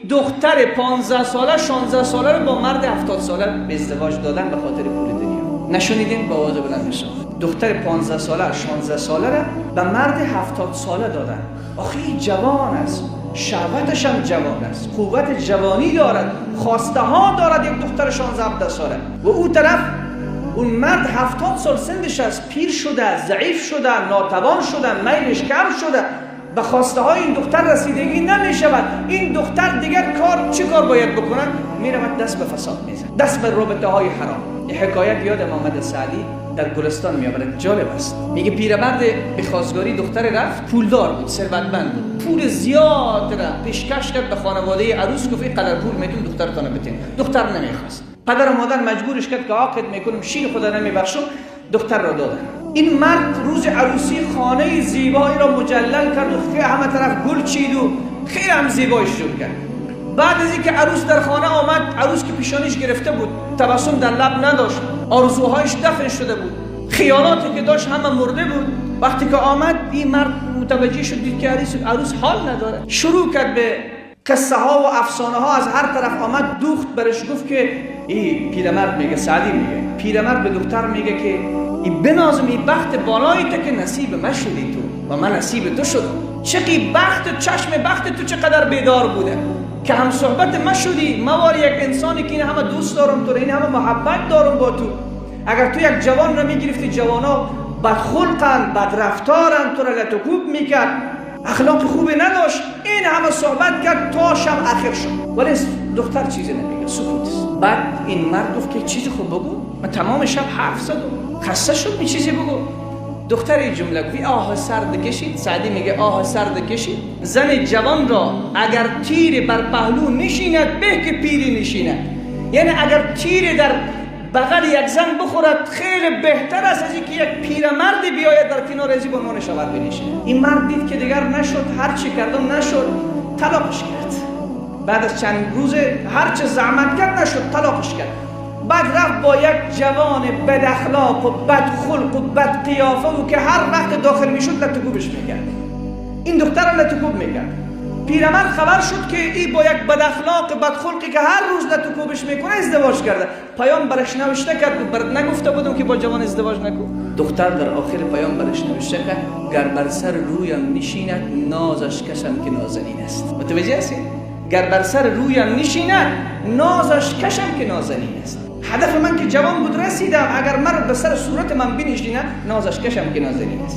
دختر 15 ساله 16 ساله رو با مرد 70 ساله به ازدواج دادن به خاطر پول دنیا. نشونیدین؟ با آواز بلند بشن. دختر 15 ساله 16 ساله رو به مرد 70 ساله دادن. آخه این جوان است، شهوتش هم جوان است، قوت جوانی دارد، خواسته ها دارد. یک دختر 16 17 ساله و او طرف اون مرد 70 سال سنش است، پیر شده، ضعیف شده، ناتوان شده، میلش کم شده، به خواسته های این دختر رسیدگی نمیشود. این دختر دیگر چه کار باید بکنن؟ میرود دست به فساد میزن، دست به رابطه های حرام. این حکایت یاد محمد سعدی در گلستان میآورد، جالب است. میگه پیرمرد به خواستگاری دختر رفت، پولدار بود، ثروتمند بود، پول زیاد را پیشکش کرد به خانواده عروس، گفت اینقدر پول میتون دخترتون بتین. دختر نمیخواست. پدر و مادر مجبورش کرد که عاقد میکنم، شیر خدا نمیبخشم، دختر را دادن. این مرد روز عروسی خانه زیبایی را مجلل کرد و خیلی همه طرف گل چید و خیلی هم زیبایش شد کرد. بعد از اینکه عروس در خانه آمد، عروس که پیشانیش گرفته بود، تبسم در لب نداشت، آرزوهایش دفن شده بود، خیالاتی که داشت همه مرده بود. وقتی که آمد این مرد متوجه شد دید که عروس حال نداره، شروع کرد به قصه ها و افسانه ها از هر طرف آمد دوخت برش. گفت که این پیرمرد میگه، سعدی میگه، پیرمرد به دختر میگه که این بنازم این بخت بالایی تو که نصیب من شدی تو و من نصیب تو شدم. چقی بخت، چشم بخت تو چقدر بیدار بوده که هم صحبت من شدی. موار یک انسانی که این همه دوست دارم تو، این همه محبت دارم با تو. اگر تو یک جوان را میگرفتی، جوانا بدخلقن، بدرفتارن، تو را لطکوب میکرد، اخلاق خوبی نداشت، این همه صحبت کرد تا شب آخر شد، ولی دختر چیزی نمیگه، سکوت. بعد این مرد گفت که چیزی خوب بگو، من تمام شب حرف زدم، خسته شد، می چیزی بگو. دختر این جمله گفت آه سرد کشید. سعدی میگه آه سرد کشید. زن جوان را اگر تیر بر پهلو نشیند به که پیری نشیند. یعنی اگر تیر در بغل یک زن بخورد خیلی بهتر است از اینکه یک پیرمردی بیاید در کنار ازی با نان شود بنشیند. این مرد دید که دیگر نشد، هر چی کردم نشد، طلاقش کرد. بعد از چند روز هر چه زحمت کرد نشد، طلاقش کرد. بعد رفت با یک جوان بد اخلاق و بد خلق و بد قیافه و که هر وقت داخل میشد لطکوبش میکرد. این دختر را لطکوب میکرد. پیرمرد خبر شد که این با یک بد اخلاق بد خلقی که هر روز لطکوبش میکنه ازدواج کرده. پیام برش نوشته کرد، برات نگفته بودم که با جوان ازدواج نکن. دختر در آخر پیام برش نوشته کرد گر بر سر رویم نشیند نازش کشم که نازنین است. متوجه هستی؟ گر بر سر رویم نشیند نازش کشم که نازنین است. هدف من که جوان بود رسیدم، اگر مرد به سر صورت من بنشینه نازش کشم که نازنین است.